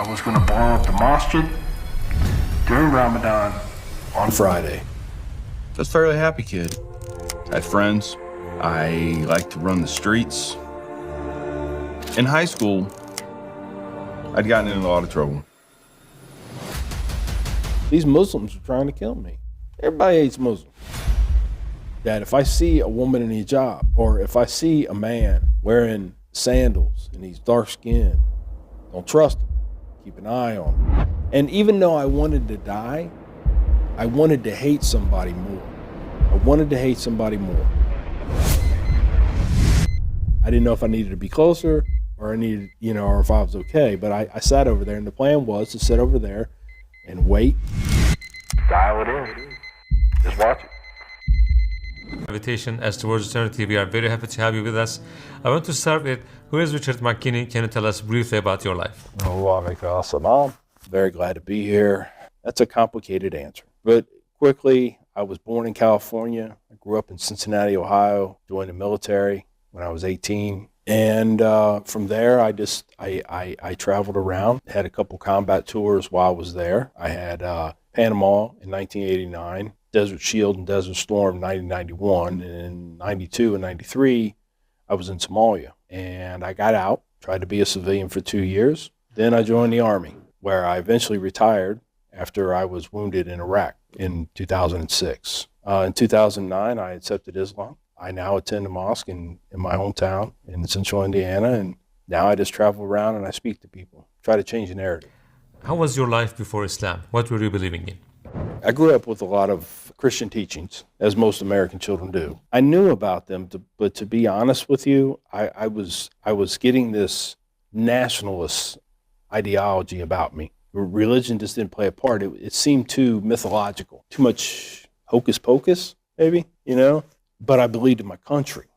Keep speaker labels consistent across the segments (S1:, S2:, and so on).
S1: I was going to blow up the mosque during Ramadan on Friday.
S2: I was a fairly happy kid. I had friends. I liked to run the streets. In high school, I'd gotten in a lot of trouble.
S3: These Muslims are trying to kill me. Everybody hates Muslims. That if I see a woman in a hijab, or if I see a man wearing sandals and he's dark skinned, don't trust him. Keep an eye on him. And even though I wanted to die, I wanted to hate somebody more. I wanted to hate somebody more. I didn't know if I needed to be closer or I needed, or if I was okay. But I sat over there, and the plan was to sit over there and wait.
S1: Dial it in. Just watch it.
S4: Invitation as towards eternity. We are very happy to have you with us. I want to start with, who is Richard McKinney? Can you tell us briefly about your life?
S3: Very glad to be here. That's a complicated answer. But quickly, I was born in California. I grew up in Cincinnati, Ohio, joined the military when I was 18. And from there, I traveled around, had a couple combat tours while I was there. I had Panama in 1989, Desert Shield and Desert Storm in 1991, and in 92 and 93, I was in Somalia. And I got out, tried to be a civilian for 2 years. Then I joined the Army, where I eventually retired after I was wounded in Iraq in 2006. In 2009, I accepted Islam. I now attend a mosque in my hometown in Central Indiana, and now I just travel around and I speak to people, try to change the narrative.
S4: How was your life before Islam? What were you believing in?
S3: I grew up with a lot of Christian teachings, as most American children do. I knew about them, but to be honest with you, I was getting this nationalist ideology about me. Religion just didn't play a part. It seemed too mythological, too much hocus pocus, maybe, But I believed in my country,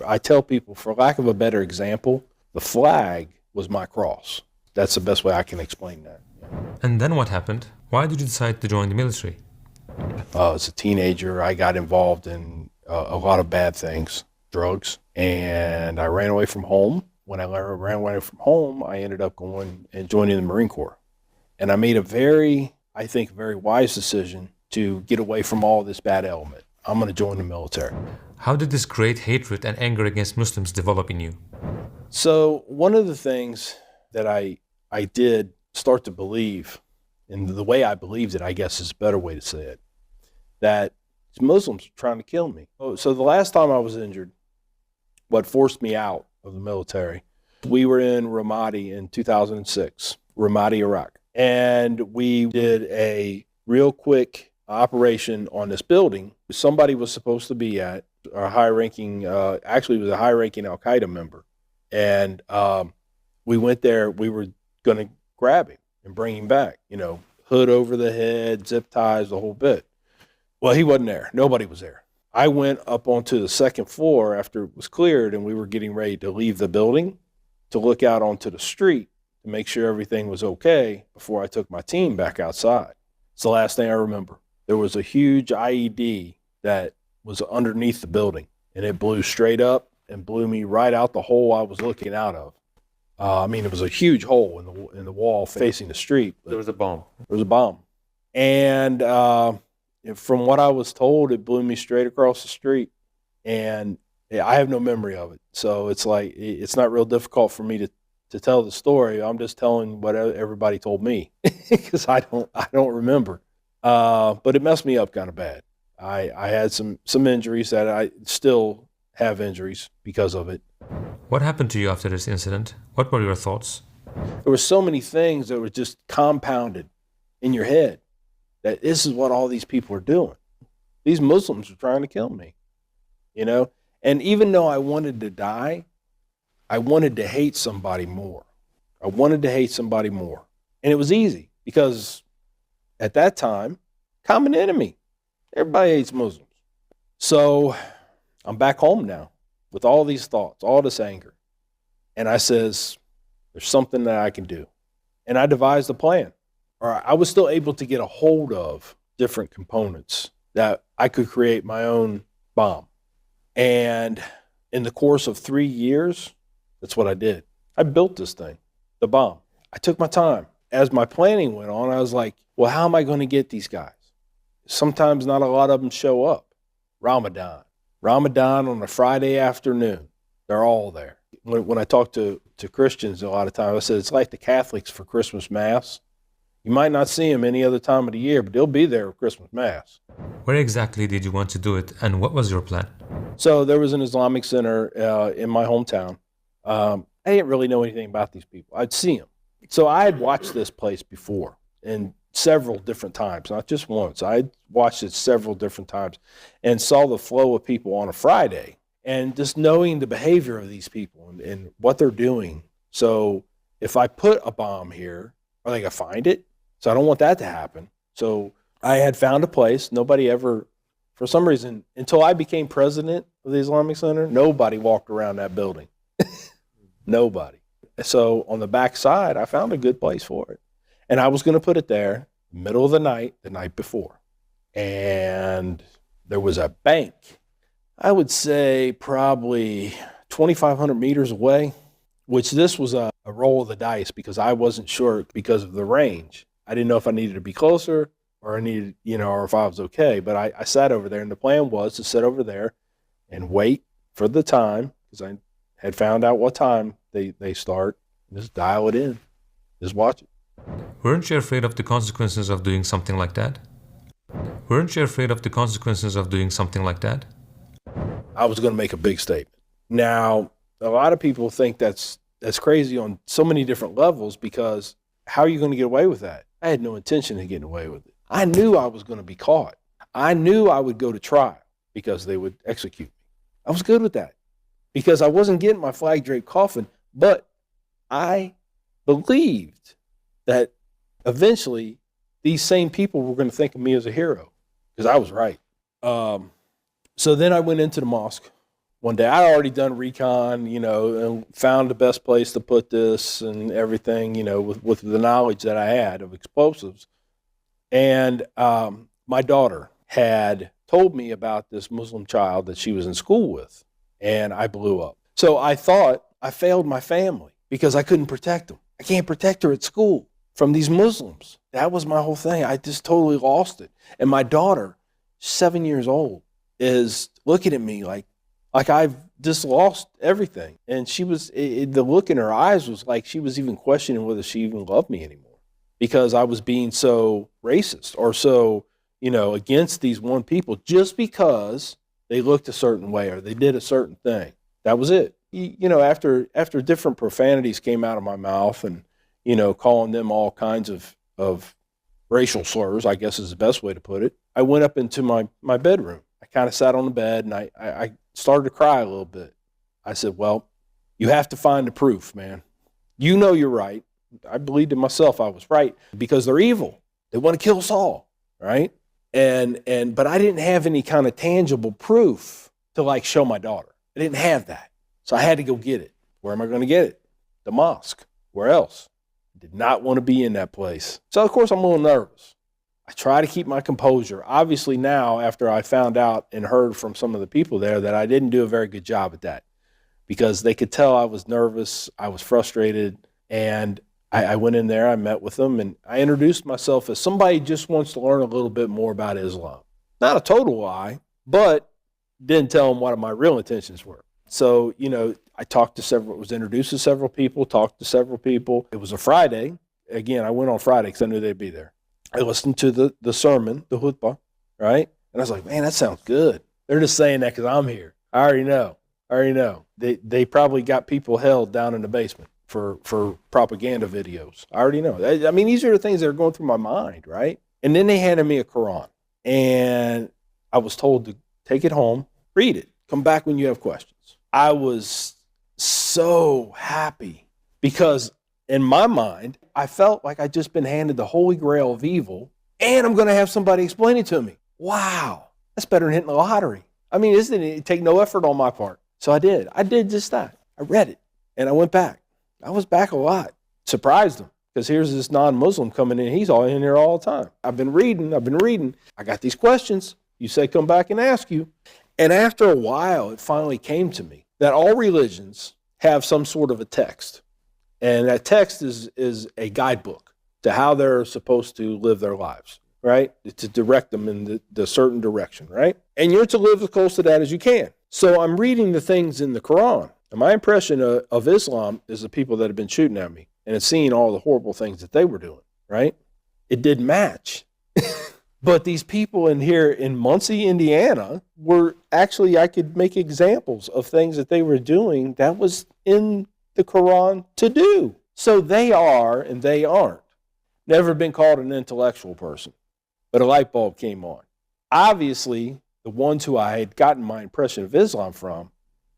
S3: I tell people, for lack of a better example, the flag was my cross. That's the best way I can explain that.
S4: And then what happened? Why did you decide to join the military?
S3: As a teenager, I got involved in a lot of bad things, drugs, and I ran away from home. When I ran away from home, I ended up going and joining the Marine Corps. And I made a very wise decision to get away from all this bad element. I'm going to join the military.
S4: How did this great hatred and anger against Muslims develop in you?
S3: So one of the things that I did start to believe, and the way I believed it, I guess is a better way to say it, that Muslims are trying to kill me. So the last time I was injured, what forced me out of the military, we were in Ramadi in 2006, Ramadi, Iraq. And we did a real quick operation on this building. Somebody was supposed to be at a high-ranking, actually it was a high-ranking Al-Qaeda member. And we went there, we were going to grab him and bring him back, hood over the head, zip ties, the whole bit. Well, he wasn't there. Nobody was there. I went up onto the second floor after it was cleared and we were getting ready to leave the building to look out onto the street to make sure everything was okay before I took my team back outside. It's the last thing I remember. There was a huge IED that was underneath the building, and it blew straight up and blew me right out the hole I was looking out of. It was a huge hole in the wall facing the street.
S4: There was a bomb.
S3: There was a bomb. And from what I was told, it blew me straight across the street. And I have no memory of it. So it's like, it's not real difficult for me to tell the story. I'm just telling what everybody told me because I don't remember. But it messed me up kind of bad. I had some injuries that I still have injuries because of it.
S4: What happened to you after this incident? What were your thoughts?
S3: There were so many things that were just compounded in your head that this is what all these people are doing. These Muslims are trying to kill me, And even though I wanted to die, I wanted to hate somebody more. I wanted to hate somebody more. And it was easy because at that time, common enemy. Everybody hates Muslims. So I'm back home now with all these thoughts, all this anger. And I says, there's something that I can do. And I devised a plan. Or I was still able to get a hold of different components that I could create my own bomb. And in the course of 3 years, that's what I did. I built this thing, the bomb. I took my time. as my planning went on, I was like, well, how am I going to get these guys? Sometimes not a lot of them show up. Ramadan on a Friday afternoon, they're all there. When I talk to Christians a lot of times, I said it's like the Catholics for Christmas Mass. You might not see them any other time of the year, but they'll be there for Christmas Mass.
S4: Where exactly did you want to do it, and what was your plan?
S3: So there was an Islamic center in my hometown. I didn't really know anything about these people. I'd see them. So I had watched this place before in several different times, not just once. I watched it several different times and saw the flow of people on a Friday and just knowing the behavior of these people and what they're doing. So if I put a bomb here, are they going to find it? So I don't want that to happen. So I had found a place. Nobody ever, for some reason, until I became president of the Islamic Center, nobody walked around that building. Nobody. So on the back side, I found a good place for it. And I was going to put it there, middle of the night before. And there was a bank, I would say probably 2,500 meters away, which this was a roll of the dice because I wasn't sure because of the range. I didn't know if I needed to be closer or I needed, or if I was okay. But I sat over there, and the plan was to sit over there and wait for the time because I had found out what time they start. Just dial it in. Just watch it.
S4: Weren't you afraid of the consequences of doing something like that?
S3: I was going to make a big statement. Now, a lot of people think that's crazy on so many different levels because how are you going to get away with that? I had no intention of getting away with it. I knew I was going to be caught. I knew I would go to trial because they would execute me. I was good with that because I wasn't getting my flag draped coffin, but I believed that eventually these same people were going to think of me as a hero because I was right. So then I went into the mosque one day. I'd already done recon, and found the best place to put this and everything, with the knowledge that I had of explosives. And my daughter had told me about this Muslim child that she was in school with, and I blew up. So I thought I failed my family because I couldn't protect them. I can't protect her at school from these Muslims. That was my whole thing. I just totally lost it. And my daughter, 7 years old, is looking at me like I've just lost everything. And she was, the look in her eyes was like she was even questioning whether she even loved me anymore because I was being so racist or so, against these one people just because they looked a certain way or they did a certain thing. That was it. After different profanities came out of my mouth and, calling them all kinds of racial slurs, I guess is the best way to put it, I went up into my bedroom. I kind of sat on the bed and I started to cry a little bit. I said, well, you have to find the proof, man. You're right. I believed in myself I was right because they're evil. They want to kill us all, right? But I didn't have any kind of tangible proof to show my daughter. I didn't have that. So I had to go get it. Where am I going to get it? The mosque. Where else? I did not want to be in that place. So of course I'm a little nervous. I try to keep my composure. Obviously now, after I found out and heard from some of the people there that I didn't do a very good job at that because they could tell I was nervous, I was frustrated, and I went in there, I met with them, and I introduced myself as somebody who just wants to learn a little bit more about Islam. Not a total lie, but didn't tell them what my real intentions were. So, I was introduced to several people, talked to several people. It was a Friday. Again, I went on Friday because I knew they'd be there. I listened to the sermon, the khutbah, right? And I was like, man, that sounds good. They're just saying that because I'm here. I already know. They probably got people held down in the basement for propaganda videos. I already know. I mean, these are the things that are going through my mind, right? And then they handed me a Quran. And I was told to take it home, read it, come back when you have questions. I was so happy because in my mind, I felt like I'd just been handed the holy grail of evil, and I'm going to have somebody explain it to me. Wow, that's better than hitting the lottery. I mean, it take no effort on my part. So I did. I did just that. I read it, and I went back. I was back a lot. Surprised them, because here's this non-Muslim coming in. He's all in here all the time. I've been reading. I got these questions. You say come back and ask you. And after a while, it finally came to me that all religions have some sort of a text. And that text is a guidebook. to how they're supposed to live their lives, right? To direct them in the certain direction, right? And you're to live as close to that as you can. So I'm reading the things in the Quran. And my impression of Islam is the people that have been shooting at me and seeing all the horrible things that they were doing, right? It didn't match. But these people in here in Muncie, Indiana, were actually, I could make examples of things that they were doing that was in the Quran to do. So they are and they aren't. Never been called an intellectual person, but a light bulb came on. Obviously, the ones who I had gotten my impression of Islam from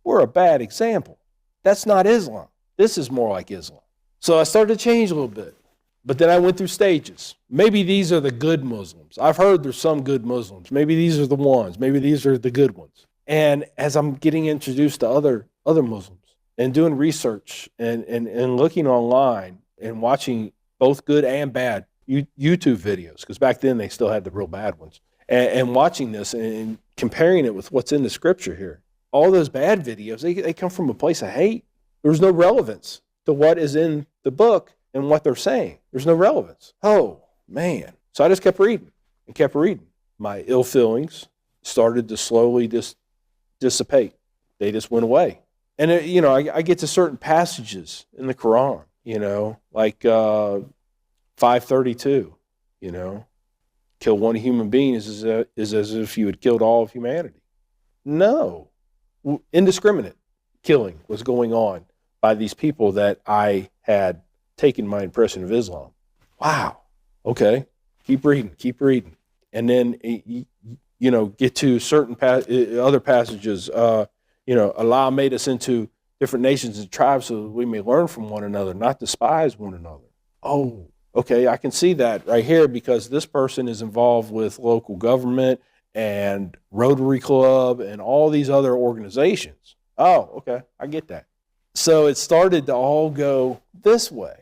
S3: were a bad example. That's not Islam. This is more like Islam. So I started to change a little bit. But then I went through stages. Maybe these are the good Muslims. I've heard there's some good Muslims. Maybe these are the ones. Maybe these are the good ones. And as I'm getting introduced to other Muslims and doing research and looking online and watching both good and bad YouTube videos, because back then they still had the real bad ones, and watching this and comparing it with what's in the scripture here, all those bad videos, they come from a place of hate. There's no relevance to what is in the book and what they're saying. There's no relevance. Oh, man. So I just kept reading and kept reading. My ill feelings started to slowly dissipate. They just went away. And, I get to certain passages in the Quran, like 532, kill one human being is as if you had killed all of humanity. No. Indiscriminate killing was going on by these people that I had taken my impression of Islam. Wow. Okay. Keep reading. And then, get to certain other passages. Allah made us into different nations and tribes so that we may learn from one another, not despise one another. Oh, okay. I can see that right here because this person is involved with local government and Rotary Club and all these other organizations. Oh, okay. I get that. So it started to all go this way.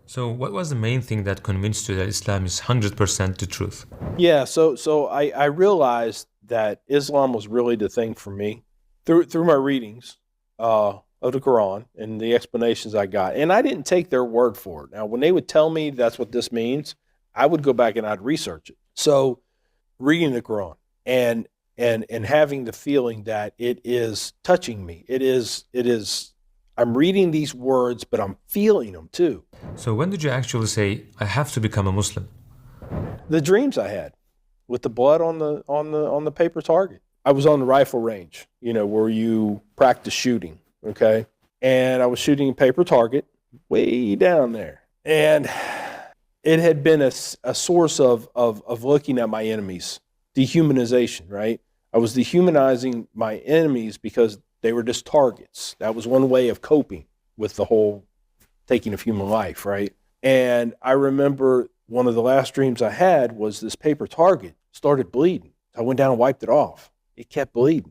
S4: So what was the main thing that convinced you that Islam is 100% the truth?
S3: Yeah, so I realized that Islam was really the thing for me through my readings of the Quran and the explanations I got. And I didn't take their word for it. Now, when they would tell me that's what this means, I would go back and I'd research it. So reading the Quran and having the feeling that it is touching me. It is I'm reading these words, but I'm feeling them too.
S4: So when did you actually say, I have to become a Muslim?
S3: The dreams I had with the blood on the paper target. I was on the rifle range, where you practice shooting, okay? And I was shooting a paper target way down there. And it had been a source of looking at my enemies, dehumanization, right? I was dehumanizing my enemies because they were just targets. That was one way of coping with the whole taking of human life, right? And I remember one of the last dreams I had was this paper target started bleeding. I went down and wiped it off. It kept bleeding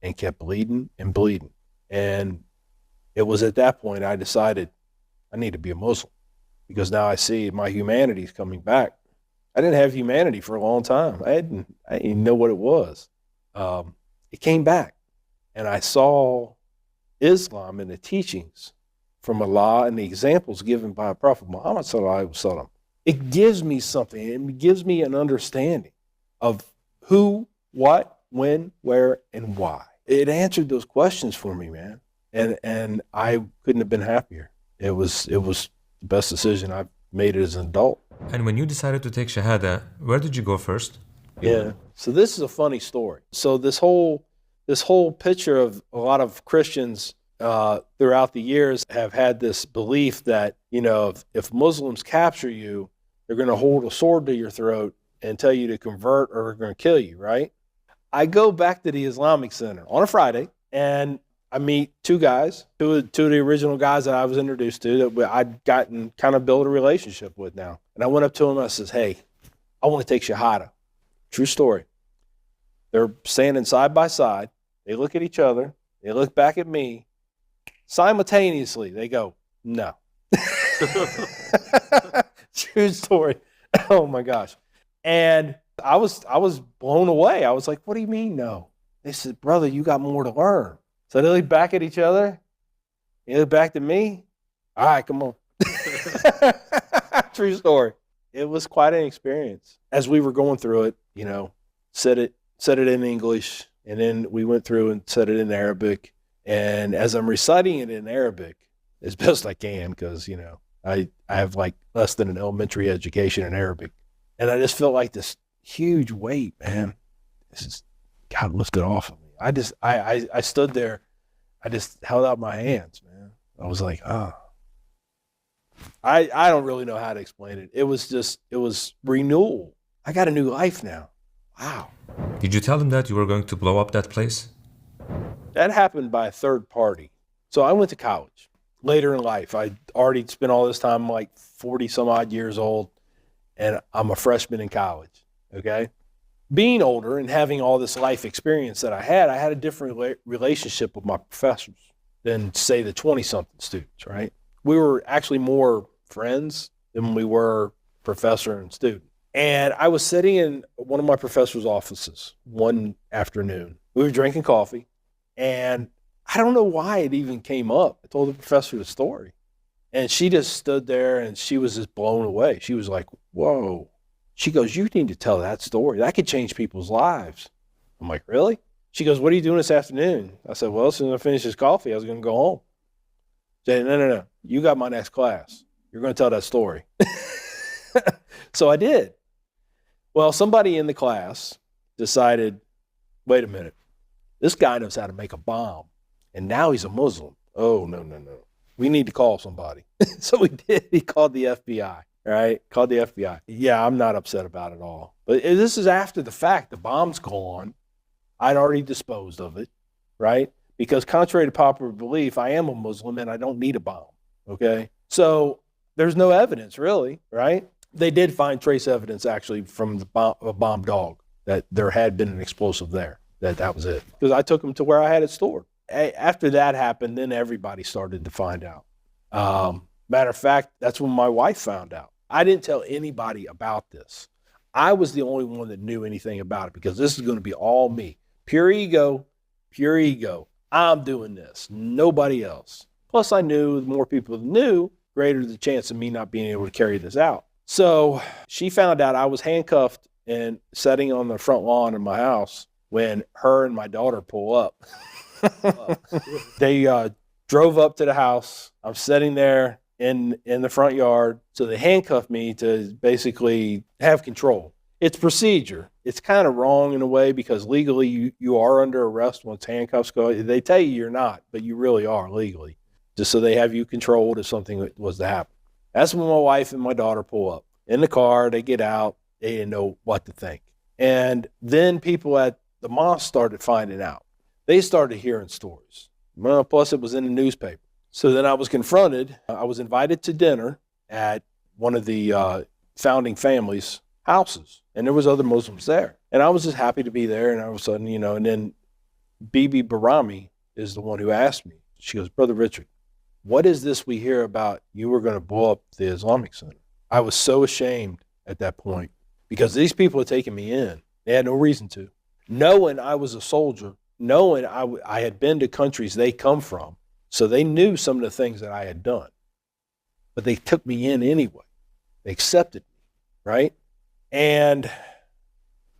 S3: and kept bleeding and bleeding. And it was at that point I decided I need to be a Muslim because now I see my humanity is coming back. I didn't have humanity for a long time. I didn't even know what it was. It came back. And I saw Islam and the teachings from Allah and the examples given by Prophet Muhammad sallallahu alaihi wasallam. It gives me something. It gives me an understanding of who, what, when, where, and why. It answered those questions for me, man. And I couldn't have been happier. It was the best decision I've made as an adult.
S4: And when you decided to take Shahada, where did you go first?
S3: Yeah. So this is a funny story. So this whole picture of a lot of Christians throughout the years have had this belief that, if Muslims capture you, they're going to hold a sword to your throat and tell you to convert or they're going to kill you, right? I go back to the Islamic Center on a Friday and I meet two guys, two of the original guys that I was introduced to that I'd gotten kind of built a relationship with now. And I went up to them and I says, hey, I want to take Shahada. True story. They're standing side by side. They look at each other. They look back at me. Simultaneously, they go, no. True story. Oh, my gosh. And I was blown away. I was like, what do you mean no? They said, brother, you got more to learn. So they look back at each other. They look back to me. All right, come on. True story. It was quite an experience. As we were going through it, said it in English, and then we went through and said it in Arabic. And as I'm reciting it in Arabic, as best I can, because, I have like less than an elementary education in Arabic. And I just felt like this huge weight, man. This is, God, lift it off of me. I stood there. I just held out my hands, man. I was like, I don't really know how to explain it. It was renewal. I got a new life now. Wow.
S4: Did you tell them that you were going to blow up that place?
S3: That happened by a third party. So I went to college later in life. I already spent all this time, like 40 some odd years old, and I'm a freshman in college. Okay. Being older and having all this life experience that I had a different relationship with my professors than, say, the 20-something students, right? We were actually more friends than we were professor and student. And I was sitting in one of my professor's offices one afternoon. We were drinking coffee, and I don't know why it even came up. I told the professor the story, and she just stood there, and she was just blown away. She was like, whoa. She goes, you need to tell that story. That could change people's lives. I'm like, really? She goes, what are you doing this afternoon? I said, well, as soon as I finish this coffee, I was going to go home. She said, no. You got my next class. You're going to tell that story. So I did. Well, somebody in the class decided, wait a minute. This guy knows how to make a bomb, and now he's a Muslim. Oh, no. We need to call somebody. So we did. He called the FBI. Right? Called the FBI. Yeah, I'm not upset about it all. But this is after the fact. The bomb's gone. I'd already disposed of it, right? Because contrary to popular belief, I am a Muslim and I don't need a bomb, okay? So there's no evidence, really, right? They did find trace evidence, actually, from a bomb dog, that there had been an explosive there, that was it. Because I took them to where I had it stored. After that happened, then everybody started to find out. Matter of fact, that's when my wife found out. I didn't tell anybody about this. I was the only one that knew anything about it, because this is going to be all me. Pure ego. I'm doing this. Nobody else. Plus, I knew the more people knew, greater the chance of me not being able to carry this out. So she found out I was handcuffed and sitting on the front lawn of my house when her and my daughter pull up. They drove up to the house. I'm sitting there in the front yard. So they handcuffed me to basically have control. It's procedure. It's kind of wrong in a way, because legally you are under arrest once handcuffs go. They tell you you're not, but you really are legally, just so they have you controlled if something was to happen. That's when my wife and my daughter pull up in the car. They get out. They didn't know what to think. And then people at the mosque started finding out. They started hearing stories. Well, plus it was in the newspaper. So then I was confronted. I was invited to dinner at one of the founding families' houses, and there was other Muslims there. And I was just happy to be there, and all of a sudden, and then Bibi Barami is the one who asked me. She goes, Brother Richard, what is this we hear about you were going to blow up the Islamic Center? I was so ashamed at that point, because these people had taken me in. They had no reason to. Knowing I was a soldier, knowing I had been to countries they come from, so they knew some of the things that I had done. But they took me in anyway. They accepted me, right? And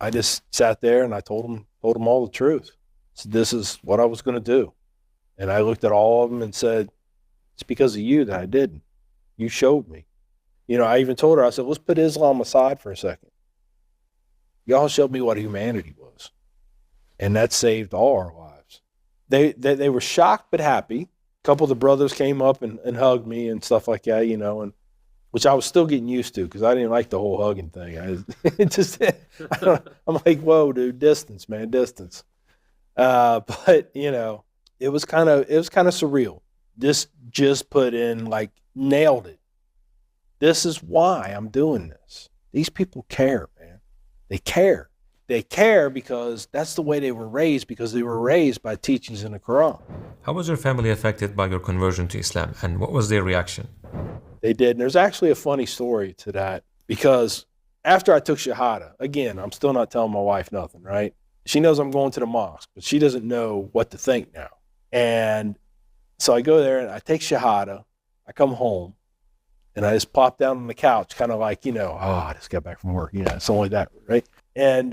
S3: I just sat there and I told them all the truth. So this is what I was going to do. And I looked at all of them and said, it's because of you that I didn't. You showed me. I even told her, I said, let's put Islam aside for a second. Y'all showed me what humanity was. And that saved all our lives. They were shocked but happy. A couple of the brothers came up and hugged me and stuff like that, and which I was still getting used to, because I didn't like the whole hugging thing. I'm like, whoa, dude, distance, man, distance. But it was kind of surreal. This just put in, like, nailed it. This is why I'm doing this. These people care, man. They care. They care because that's the way they were raised, because they were raised by teachings in the Quran.
S4: How was your family affected by your conversion to Islam, and what was their reaction?
S3: They did. And there's actually a funny story to that, because after I took Shahada, again, I'm still not telling my wife nothing, right? She knows I'm going to the mosque, but she doesn't know what to think now. And so I go there and I take Shahada. I come home, And I just plopped down on the couch, kind of like, I just got back from work, something like that, right? And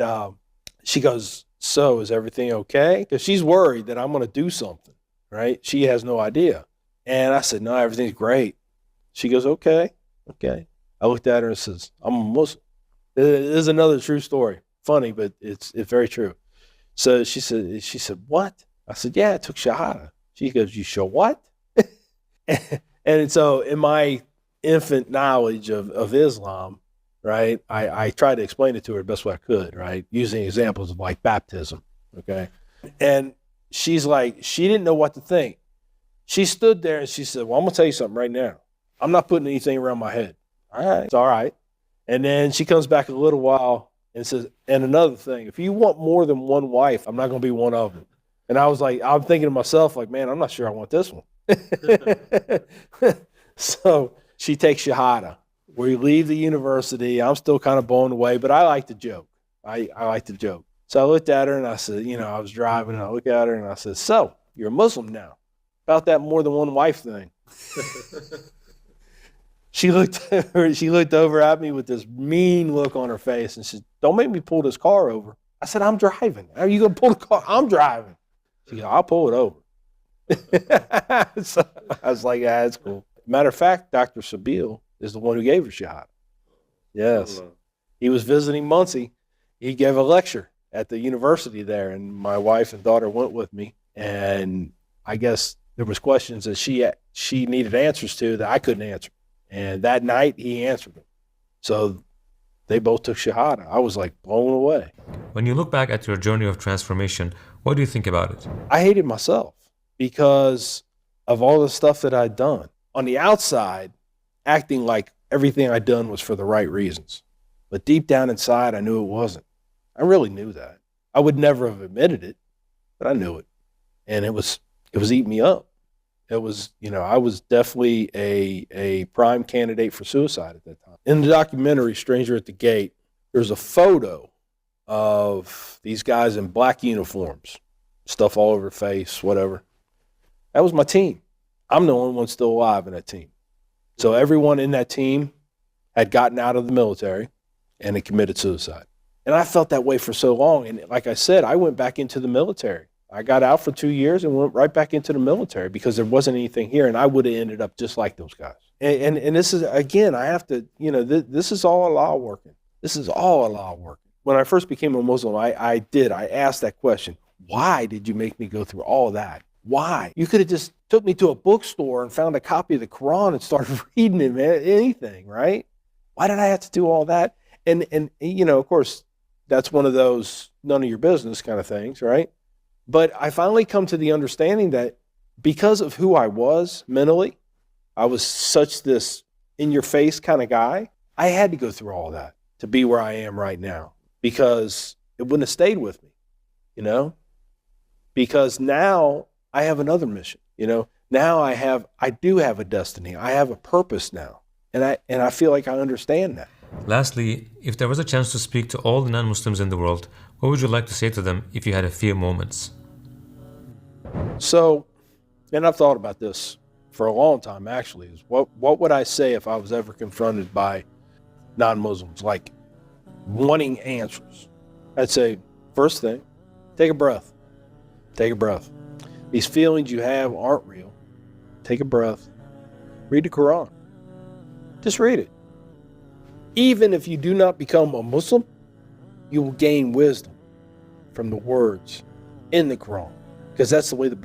S3: she goes, so is everything okay? Because she's worried that I'm going to do something, right? She has no idea. And I said, no, everything's great. She goes, okay. I looked at her and says, I'm a Muslim. This is another true story. Funny, but it's very true. So she said, what? I said, yeah, I took Shahada. She goes, you sure what? And so in my infant knowledge of Islam, right, I tried to explain it to her the best way I could, right, using examples of like baptism, okay? And she's like, she didn't know what to think. She stood there and she said, well, I'm going to tell you something right now. I'm not putting anything around my head. All right, it's all right. And then she comes back a little while and says, and another thing, if you want more than one wife, I'm not going to be one of them. And I was like, I'm thinking to myself, like, man, I'm not sure I want this one. So she takes Shahada. We leave the university. I'm still kind of blown away, but I like to joke. I like to joke. So I looked at her and I said, I was driving and I looked at her and I said, so you're a Muslim now. About that more than one wife thing. She looked over at me with this mean look on her face and said, don't make me pull this car over. I said, I'm driving. How are you going to pull the car? I'm driving. She goes, I'll pull it over. So I was like, yeah, that's cool. Matter of fact, Dr. Sabil is the one who gave her Shahada. Yes. He was visiting Muncie. He gave a lecture at the university there, and my wife and daughter went with me. And I guess there was questions that she needed answers to that I couldn't answer. And that night, he answered them. So they both took Shahada. I was like blown away.
S4: When you look back at your journey of transformation, what do you think about it?
S3: I hated myself because of all the stuff that I'd done. On the outside, acting like everything I'd done was for the right reasons. But deep down inside, I knew it wasn't. I really knew that. I would never have admitted it, but I knew it. And it was eating me up. It was, I was definitely a prime candidate for suicide at that time. In the documentary, Stranger at the Gate, there's a photo of these guys in black uniforms, stuff all over their face, whatever. That was my team. I'm the only one still alive in that team. So everyone in that team had gotten out of the military and had committed suicide. And I felt that way for so long. And like I said, I went back into the military. I got out for 2 years and went right back into the military because there wasn't anything here, and I would have ended up just like those guys. And this is, again, I have to, this is all Allah working. This is all Allah working. When I first became a Muslim, I asked that question. Why did you make me go through all that? Why? You could have just took me to a bookstore and found a copy of the Quran and started reading it, man, anything, right? Why did I have to do all that? And of course, that's one of those none of your business kind of things, right? But I finally come to the understanding that because of who I was mentally, I was such this in-your-face kind of guy, I had to go through all that to be where I am right now because it wouldn't have stayed with me, Because now I have another mission, Now I do have a destiny. I have a purpose now. And I feel like I understand that.
S4: Lastly, if there was a chance to speak to all the non-Muslims in the world, what would you like to say to them if you had a few moments?
S3: So, and I've thought about this for a long time, actually, is what would I say if I was ever confronted by non-Muslims, like wanting answers? I'd say, first thing, take a breath. Take a breath. These feelings you have aren't real. Take a breath. Read the Quran. Just read it. Even if you do not become a Muslim, you will gain wisdom from the words in the Quran, because that's the way the book